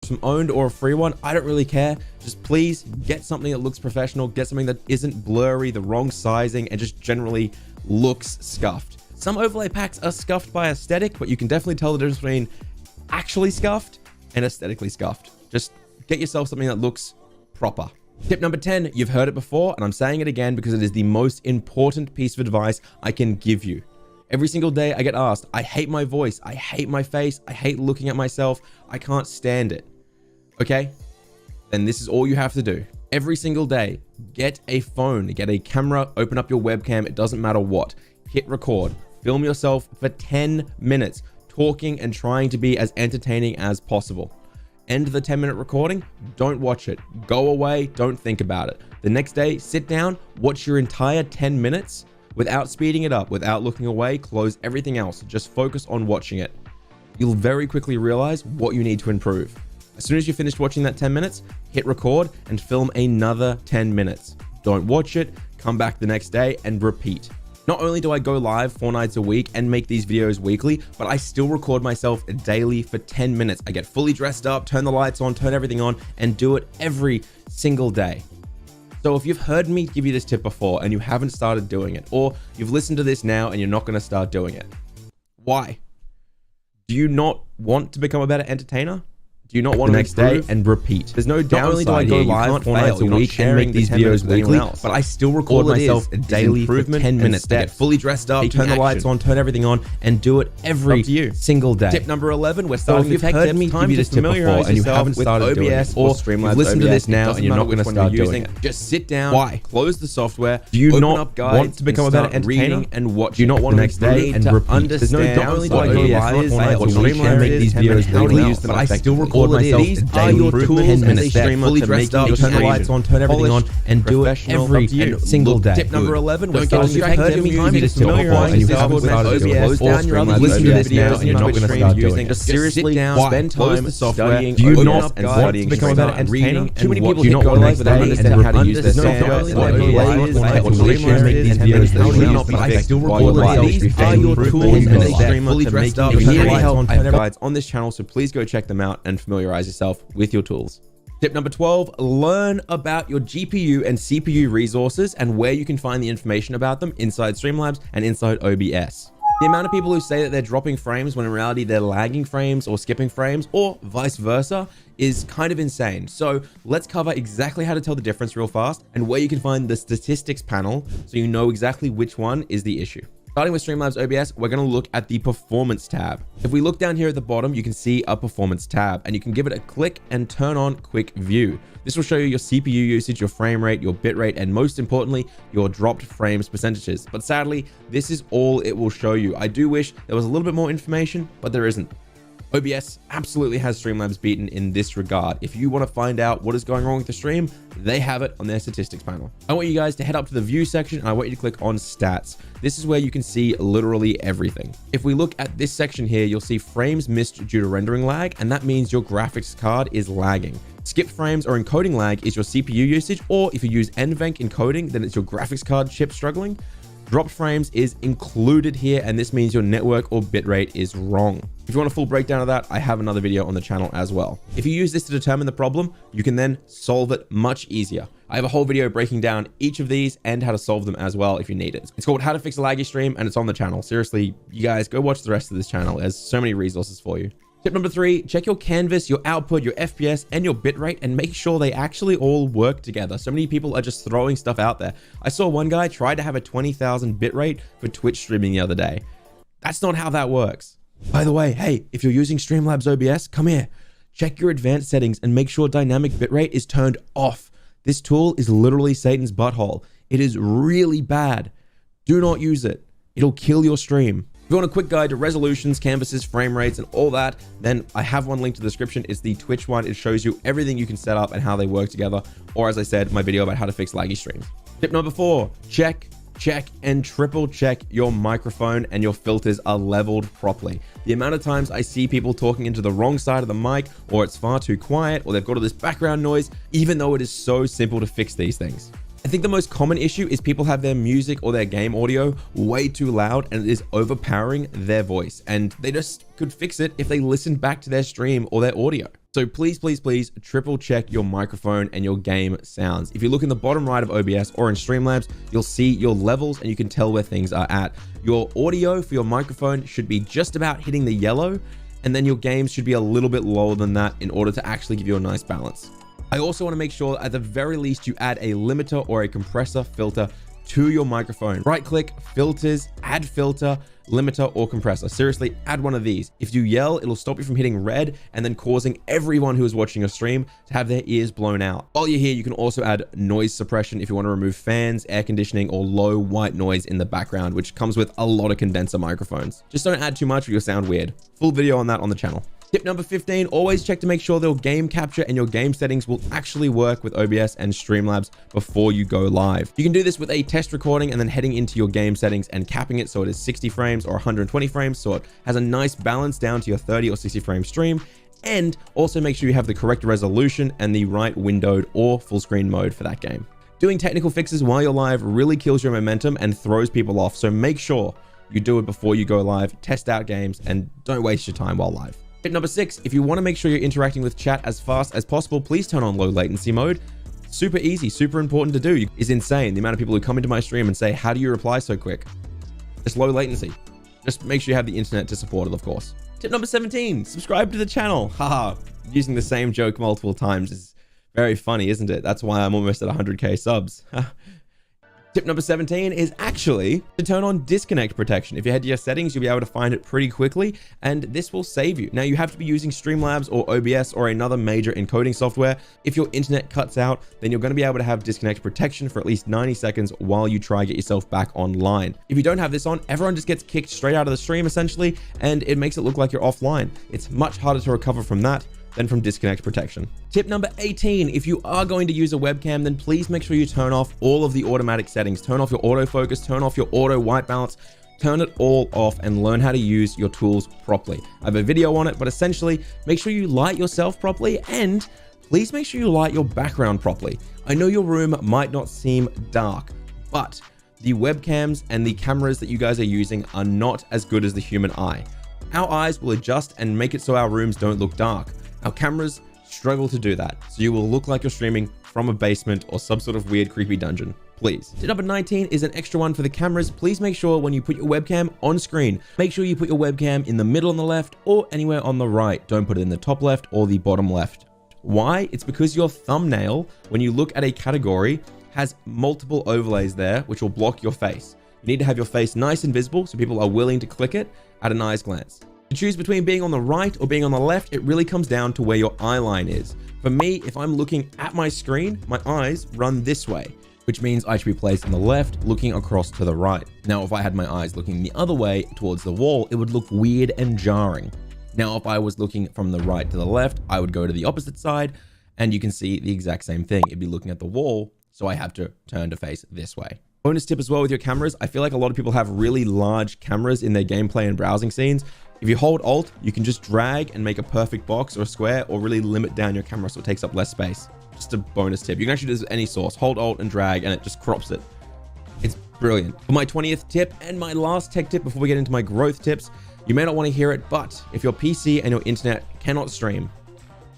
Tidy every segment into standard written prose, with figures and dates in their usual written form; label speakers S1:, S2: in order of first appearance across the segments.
S1: from owned or a free one, I don't really care. Just please get something that looks professional, get something that isn't blurry, the wrong sizing, and just generally looks scuffed. Some overlay packs are scuffed by aesthetic, but you can definitely tell the difference between actually scuffed and aesthetically scuffed. Just get yourself something that looks proper. Tip number 10, you've heard it before, and I'm saying it again because it is the most important piece of advice I can give you. Every single day I get asked, I hate my voice, I hate my face, I hate looking at myself, I can't stand it. Okay? Then this is all you have to do. Every single day, get a phone, get a camera, open up your webcam, it doesn't matter what. Hit record. Film yourself for 10 minutes, talking and trying to be as entertaining as possible. End the 10-minute recording, don't watch it. Go away, don't think about it. The next day, sit down, watch your entire 10 minutes without speeding it up, without looking away, close everything else. Just focus on watching it. You'll very quickly realize what you need to improve. As soon as you're finished watching that 10 minutes, hit record and film another 10 minutes. Don't watch it, come back the next day and repeat. Not only do I go live 4 nights a week and make these videos weekly, but I still record myself daily for 10 minutes. I get fully dressed up, turn the lights on, turn everything on, and do it every single day. So if you've heard me give you this tip before and you haven't started doing it, or you've listened to this now and you're not going to start doing it, why? Do you not want to become a better entertainer? Do you not want to next day and repeat? There's no downside. Not only do I go live 4 nights a week and make these videos weekly, but I still record myself daily for 10 minutes. Get fully dressed up, turn the lights on, turn everything on, and do it every single day. Tip number 11, we're starting the tech tip. Time to give you this tip before and you haven't started doing it, or you've listened to this now and you're not going to start doing it. Just sit down. Why? Close the software. Do you not want to become a better entertainer and watch? Do you not want to next day and repeat? There's no downside. Not only do I go live 4 nights a week and make these videos weekly, but I still record myself daily for 10 minutes. Fully dressed up, turn the lights on, turn everything on, and do it every single day. Tip number 11, we're starting to tech tip. You've this tip before and you haven't started doing it, or listen to this now and you're not going to start doing it. Just seriously spend time studying. Do you not want to become a better entertainer? Too many people go live without understanding how to use this software. But I still record myself. These are your tools and a streamer fully dressed up. If you need help, I have guides on this channel, so please go check them out and familiarize yourself with your tools. Tip number 12, learn about your GPU and CPU resources and where you can find the information about them inside Streamlabs and inside OBS. The amount of people who say that they're dropping frames when in reality they're lagging frames or skipping frames or vice versa is kind of insane. So let's cover exactly how to tell the difference real fast and where you can find the statistics panel so you know exactly which one is the issue. Starting with Streamlabs OBS, we're going to look at the performance tab. If we look down here at the bottom, you can see a performance tab and you can give it a click and turn on quick view. This will show you your CPU usage, your frame rate, your bit rate, and most importantly, your dropped frames percentages. But sadly, this is all it will show you. I do wish there was a little bit more information, but there isn't. OBS absolutely has Streamlabs beaten in this regard. If you want to find out what is going wrong with the stream, they have it on their statistics panel. I want you guys to head up to the view section and I want you to click on stats. This is where you can see literally everything. If we look at this section here, you'll see frames missed due to rendering lag, and that means your graphics card is lagging. Skipped frames or encoding lag is your CPU usage, or if you use NVENC encoding, then it's your graphics card chip struggling. Dropped frames is included here, and this means your network or bitrate is wrong. If you want a full breakdown of that, I have another video on the channel as well. If you use this to determine the problem, you can then solve it much easier. I have a whole video breaking down each of these and how to solve them as well if you need it. It's called How to Fix a Laggy Stream, and it's on the channel. Seriously, you guys go watch the rest of this channel. There's so many resources for you. Tip number 3, check your canvas, your output, your FPS, and your bitrate, and make sure they actually all work together. So many people are just throwing stuff out there. I saw one guy try to have a 20,000 bitrate for Twitch streaming the other day. That's not how that works. By the way, hey, if you're using Streamlabs OBS, come here. Check your advanced settings and make sure dynamic bitrate is turned off. This tool is literally Satan's butthole. It is really bad. Do not use it. It'll kill your stream. If you want a quick guide to resolutions, canvases, frame rates, and all that, then I have one linked to the description. It's the Twitch one. It shows you everything you can set up and how they work together. Or as I said, my video about how to fix laggy streams. Tip number 4, check, and triple check your microphone and your filters are leveled properly. The amount of times I see people talking into the wrong side of the mic, or it's far too quiet, or they've got all this background noise, even though it is so simple to fix these things. I think the most common issue is people have their music or their game audio way too loud and it is overpowering their voice, and they just could fix it if they listened back to their stream or their audio. So please, please, please triple check your microphone and your game sounds. If you look in the bottom right of OBS or in Streamlabs, you'll see your levels and you can tell where things are at. Your audio for your microphone should be just about hitting the yellow, and then your games should be a little bit lower than that in order to actually give you a nice balance. I also want to make sure at the very least you add a limiter or a compressor filter to your microphone. Right click, filters, add filter, limiter or compressor. Seriously, add one of these. If you yell, it'll stop you from hitting red and then causing everyone who is watching your stream to have their ears blown out. While you're here, you can also add noise suppression if you want to remove fans, air conditioning, or low white noise in the background, which comes with a lot of condenser microphones. Just don't add too much or you'll sound weird. Full video on that on the channel. Tip number 15, always check to make sure your game capture and your game settings will actually work with OBS and Streamlabs before you go live. You can do this with a test recording and then heading into your game settings and capping it so it is 60 frames or 120 frames, so it has a nice balance down to your 30 or 60 frame stream. And also make sure you have the correct resolution and the right windowed or full screen mode for that game. Doing technical fixes while you're live really kills your momentum and throws people off, so make sure you do it before you go live, test out games, and don't waste your time while live. Tip number 6, if you want to make sure you're interacting with chat as fast as possible, please turn on low latency mode. Super easy, super important to do. It's insane the amount of people who come into my stream and say, how do you reply so quick? It's low latency. Just make sure you have the internet to support it, of course. Tip number 17, subscribe to the channel. Haha, using the same joke multiple times is very funny, isn't it? That's why I'm almost at 100k subs. Tip number 17 is actually to turn on disconnect protection. If you head to your settings, you'll be able to find it pretty quickly, and this will save you. Now, you have to be using Streamlabs or OBS or another major encoding software. If your internet cuts out, then you're going to be able to have disconnect protection for at least 90 seconds while you try to get yourself back online. If you don't have this on, everyone just gets kicked straight out of the stream, essentially, and it makes it look like you're offline. It's much harder to recover from that than from disconnect protection. Tip number 18, if you are going to use a webcam, then please make sure you turn off all of the automatic settings. Turn off your autofocus, turn off your auto white balance, turn it all off and learn how to use your tools properly. I have a video on it, but essentially make sure you light yourself properly and please make sure you light your background properly. I know your room might not seem dark, but the webcams and the cameras that you guys are using are not as good as the human eye. Our eyes will adjust and make it so our rooms don't look dark. Our cameras struggle to do that, so you will look like you're streaming from a basement or some sort of weird, creepy dungeon. Please. Tip number 19 is an extra one for the cameras. Please make sure when you put your webcam on screen, make sure you put your webcam in the middle on the left or anywhere on the right. Don't put it in the top left or the bottom left. Why? It's because your thumbnail, when you look at a category, has multiple overlays there, which will block your face. You need to have your face nice and visible so people are willing to click it at an eye's glance. To choose between being on the right or being on the left, it really comes down to where your eye line is. For me, if I'm looking at my screen, my eyes run this way, which means I should be placed on the left, looking across to the right. Now, if I had my eyes looking the other way towards the wall, it would look weird and jarring. Now, if I was looking from the right to the left, I would go to the opposite side and you can see the exact same thing. It'd be looking at the wall, so I have to turn to face this way. Bonus tip as well with your cameras. I feel like a lot of people have really large cameras in their gameplay and browsing scenes. If you hold Alt, you can just drag and make a perfect box or a square or really limit down your camera so it takes up less space. Just a bonus tip. You can actually do this with any source. Hold Alt and drag and it just crops it. It's brilliant. For my 20th tip and my last tech tip before we get into my growth tips, you may not want to hear it, but if your PC and your internet cannot stream,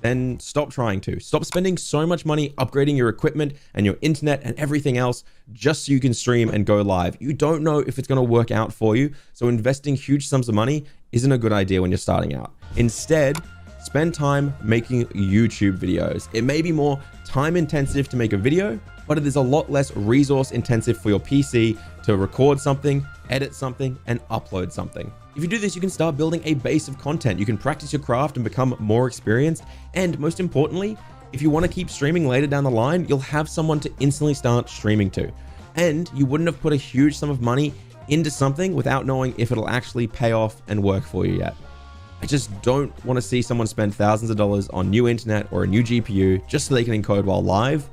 S1: then stop trying to. Stop spending so much money upgrading your equipment and your internet and everything else just so you can stream and go live. You don't know if it's going to work out for you, so investing huge sums of money isn't a good idea when you're starting out. Instead, spend time making YouTube videos. It may be more time intensive to make a video, but it is a lot less resource intensive for your PC to record something, edit something, and upload something. If you do this, you can start building a base of content. You can practice your craft and become more experienced. And most importantly, if you want to keep streaming later down the line, you'll have someone to instantly start streaming to. And you wouldn't have put a huge sum of money into something without knowing if it'll actually pay off and work for you yet. I just don't want to see someone spend thousands of dollars on new internet or a new GPU just so they can encode while live,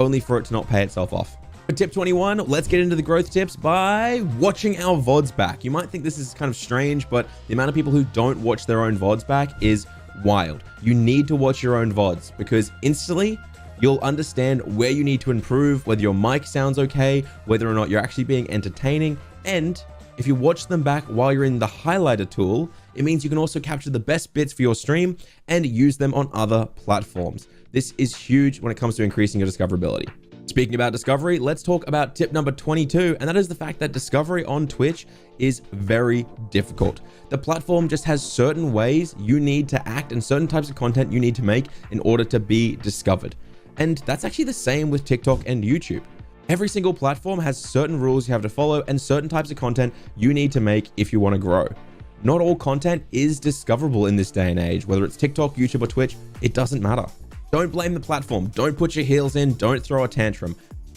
S1: only for it to not pay itself off. For tip 21, let's get into the growth tips by watching our VODs back. You might think this is kind of strange, but the amount of people who don't watch their own VODs back is wild. You need to watch your own VODs because instantly you'll understand where you need to improve, whether your mic sounds okay, whether or not you're actually being entertaining, and If you watch them back while you're in the highlighter tool, it means you can also capture the best bits for your stream and use them on other platforms. This is huge when it comes to increasing your discoverability. Speaking about discovery, let's talk about tip number 22, and that is the fact that discovery on Twitch is very difficult. The platform just has certain ways you need to act and certain types of content you need to make in order to be discovered. And that's actually the same with TikTok and YouTube. Every single platform has certain rules you have to follow and certain types of content you need to make if you want to grow. Not all content is discoverable in this day and age, whether it's TikTok, YouTube, or Twitch, it doesn't matter. Don't blame the platform. Don't put your heels in. Don't throw a tantrum.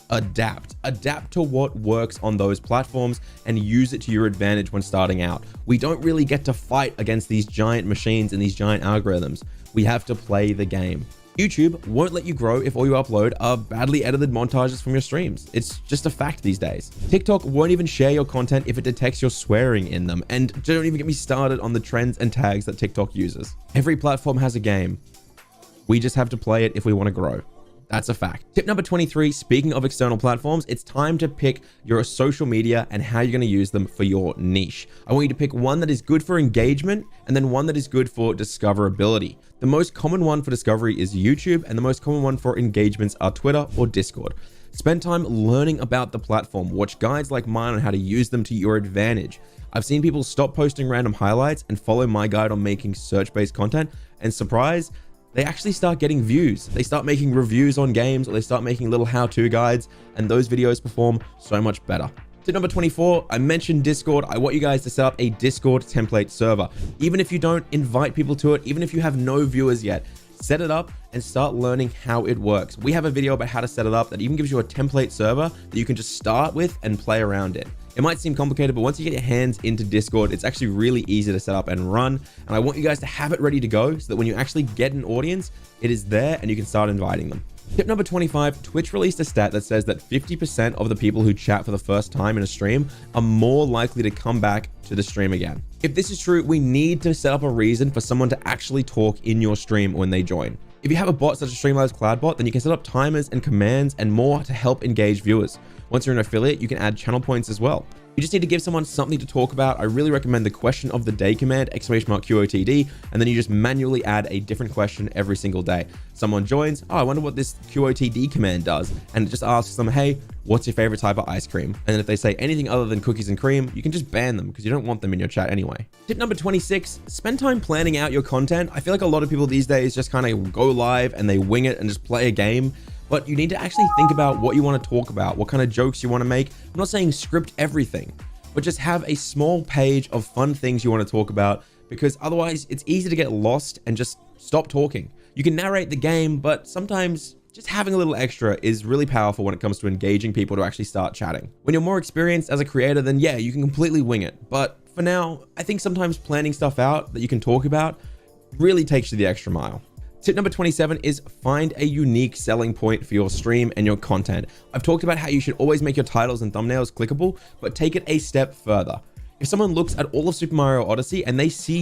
S1: Adapt to what works on those platforms and use it to your advantage when starting out. We don't really get to fight against these giant machines and these giant algorithms. We have to play the game. YouTube won't let you grow if all you upload are badly edited montages from your streams. It's just a fact these days. TikTok won't even share your content if it detects you're swearing in them. And don't even get me started on the trends and tags that TikTok uses. Every platform has a game. We just have to play it if we want to grow. That's a fact. Tip number 23, speaking of external platforms, it's time to pick your social media and how you're going to use them for your niche. I want you to pick one that is good for engagement and then one that is good for discoverability. The most common one for discovery is YouTube, and the most common one for engagements are Twitter or Discord. Spend time learning about the platform. Watch guides like mine on how to use them to your advantage. I've seen people stop posting random highlights and follow my guide on making search-based content, and surprise, they actually start getting views. They start making reviews on games, or they start making little how-to guides, and those videos perform so much better. Tip number 24, I mentioned Discord. I want you guys to set up a Discord template server. Even if you don't invite people to it, even if you have no viewers yet, set it up and start learning how it works. We have a video about how to set it up that even gives you a template server that you can just start with and play around in. It might seem complicated, but once you get your hands into Discord, it's actually really easy to set up and run. And I want you guys to have it ready to go so that when you actually get an audience, it is there and you can start inviting them. Tip number 25, Twitch released a stat that says that 50% of the people who chat for the first time in a stream are more likely to come back to the stream again. If this is true, we need to set up a reason for someone to actually talk in your stream when they join. If you have a bot such as Streamlabs CloudBot, then you can set up timers and commands and more to help engage viewers. Once you're an affiliate, you can add channel points as well. You just need to give someone something to talk about. I really recommend the question of the day command, !QOTD, and then you just manually add a different question every single day. Someone joins, oh, I wonder what this QOTD command does. And it just asks them, hey, what's your favorite type of ice cream? And then if they say anything other than cookies and cream, you can just ban them because you don't want them in your chat anyway. Tip number 26, spend time planning out your content. I feel like a lot of people these days just kind of go live and they wing it and just play a game. But you need to actually think about what you want to talk about, what kind of jokes you want to make. I'm not saying script everything, but just have a small page of fun things you want to talk about, because otherwise it's easy to get lost and just stop talking. You can narrate the game, but sometimes just having a little extra is really powerful when it comes to engaging people to actually start chatting. When you're more experienced as a creator, then yeah, you can completely wing it. But for now, I think sometimes planning stuff out that you can talk about really takes you the extra mile. Tip number 27 is find a unique selling point for your stream and your content. I've talked about how you should always make your titles and thumbnails clickable, but take it a step further. If someone looks at all of Super Mario Odyssey and they see